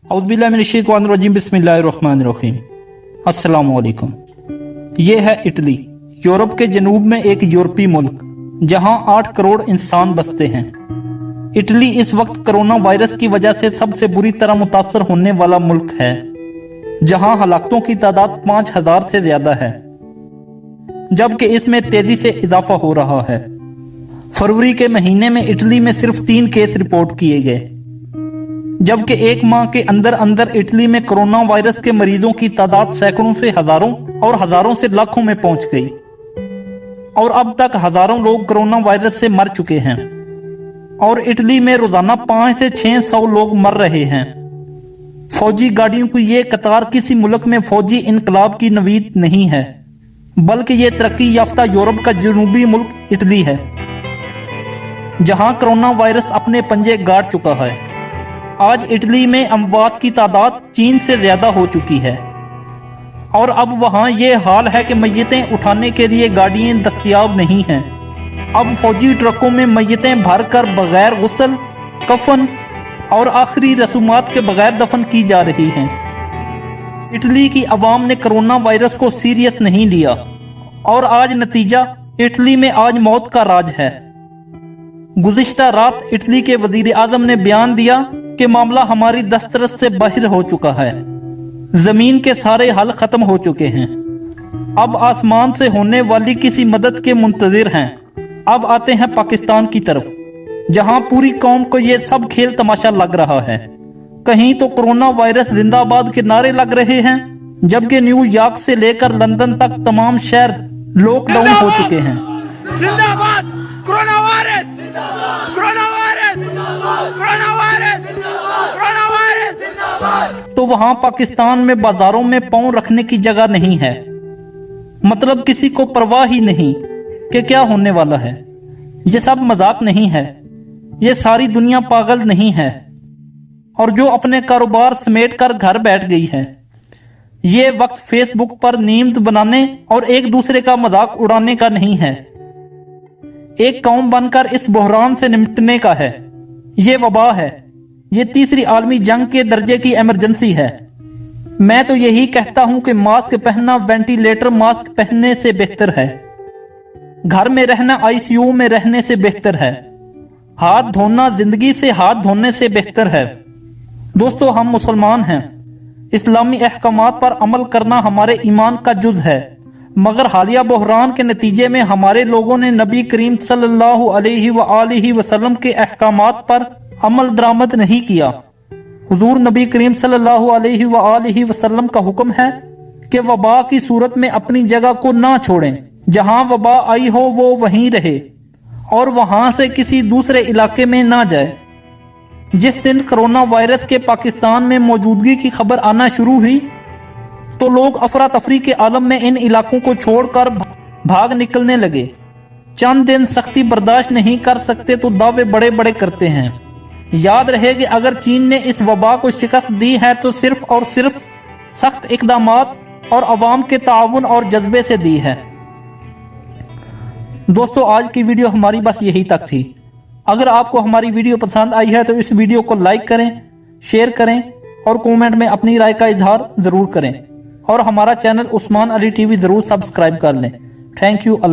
اعوذ باللہ من الشیطان الرجیم، بسم اللہ الرحمن الرحیم۔ السلام علیکم۔ یہ ہے اٹلی، یورپ کے جنوب میں ایک یورپی ملک جہاں 8 کروڑ انسان بستے ہیں۔ اٹلی اس وقت کرونا وائرس کی وجہ سے سب سے بری طرح متاثر ہونے والا ملک ہے، جہاں ہلاکتوں کی تعداد 5000 سے زیادہ ہے، جبکہ اس میں تیزی سے اضافہ ہو رہا ہے۔ فروری کے مہینے میں اٹلی میں صرف 3 کیس رپورٹ کیے گئے، جبکہ ایک ماہ کے اندر اٹلی میں کرونا وائرس کے مریضوں کی تعداد سینکڑوں سے ہزاروں اور ہزاروں سے لاکھوں میں پہنچ گئی، اور اب تک ہزاروں لوگ کرونا وائرس سے مر چکے ہیں، اور اٹلی میں روزانہ 500 سے 600 لوگ مر رہے ہیں۔ فوجی گاڑیوں کی یہ قطار کسی ملک میں فوجی انقلاب کی نوید نہیں ہے، بلکہ یہ ترقی یافتہ یورپ کا جنوبی ملک اٹلی ہے، جہاں کرونا وائرس اپنے پنجے گاڑ چکا ہے۔ آج اٹلی میں اموات کی تعداد چین سے زیادہ ہو چکی ہے، اور اب وہاں یہ حال ہے کہ میتیں اٹھانے کے لیے گاڑیاں دستیاب نہیں ہیں۔ اب فوجی ٹرکوں میں میتیں بھر کر بغیر غسل، کفن اور آخری رسومات کے بغیر دفن کی جا رہی ہیں۔ اٹلی کی عوام نے کرونا وائرس کو سیریس نہیں لیا، اور آج نتیجہ اٹلی میں آج موت کا راج ہے۔ گزشتہ رات اٹلی کے وزیر اعظم نے بیان دیا کہ معاملہ ہماری دسترس سے باہر ہو چکا ہے، زمین کے سارے حل ختم ہو چکے ہیں، اب آسمان سے ہونے والی کسی مدد کے منتظر ہیں۔ اب آتے ہیں پاکستان کی طرف، جہاں پوری قوم کو یہ سب کھیل تماشا لگ رہا ہے۔ کہیں تو کرونا وائرس زندہ باد کے نعرے لگ رہے ہیں، جبکہ نیو یارک سے لے کر لندن تک تمام شہر لاک ڈاؤن ہو چکے ہیں۔ زندہ باد corona virus, corona virus, corona virus, corona virus. تو وہاں پاکستان میں بازاروں میں پاؤں رکھنے کی جگہ نہیں ہے، مطلب کسی کو پرواہ ہی نہیں کہ کیا ہونے والا ہے۔ یہ سب مذاق نہیں ہے، یہ ساری دنیا پاگل نہیں ہے، اور جو اپنے کاروبار سمیٹ کر گھر بیٹھ گئی ہے۔ یہ وقت فیس بک پر نیمز بنانے اور ایک دوسرے کا مذاق اڑانے کا نہیں ہے، ایک قوم بن کر اس بحران سے نمٹنے کا ہے۔ یہ وبا ہے، یہ تیسری عالمی جنگ کے درجے کی ایمرجنسی ہے۔ میں تو یہی کہتا ہوں کہ ماسک پہننا وینٹیلیٹر ماسک پہننے سے بہتر ہے، گھر میں رہنا ICU میں رہنے سے بہتر ہے، ہاتھ دھونا زندگی سے ہاتھ دھونے سے بہتر ہے۔ دوستو، ہم مسلمان ہیں، اسلامی احکامات پر عمل کرنا ہمارے ایمان کا جز ہے، مگر حالیہ بحران کے نتیجے میں ہمارے لوگوں نے نبی کریم صلی اللہ علیہ وآلہ وسلم کے احکامات پر عمل درآمد نہیں کیا۔ حضور نبی کریم صلی اللہ علیہ وآلہ وسلم کا حکم ہے کہ وبا کی صورت میں اپنی جگہ کو نہ چھوڑیں، جہاں وبا آئی ہو وہ وہیں رہے، اور وہاں سے کسی دوسرے علاقے میں نہ جائے۔ جس دن کرونا وائرس کے پاکستان میں موجودگی کی خبر آنا شروع ہوئی تو لوگ افراتفری کے عالم میں ان علاقوں کو چھوڑ کر بھاگ نکلنے لگے۔ چند دن سختی برداشت نہیں کر سکتے تو دعوے بڑے بڑے کرتے ہیں۔ یاد رہے کہ اگر چین نے اس وبا کو شکست دی ہے تو صرف اور صرف سخت اقدامات اور عوام کے تعاون اور جذبے سے دی ہے۔ دوستو، آج کی ویڈیو ہماری بس یہی تک تھی۔ اگر آپ کو ہماری ویڈیو پسند آئی ہے تو اس ویڈیو کو لائک کریں، شیئر کریں، اور کومنٹ میں اپنی رائے کا اظہار ضرور کریں، اور ہمارا چینل عثمان علی ٹی وی ضرور سبسکرائب کر لیں۔ Thank you. اللہ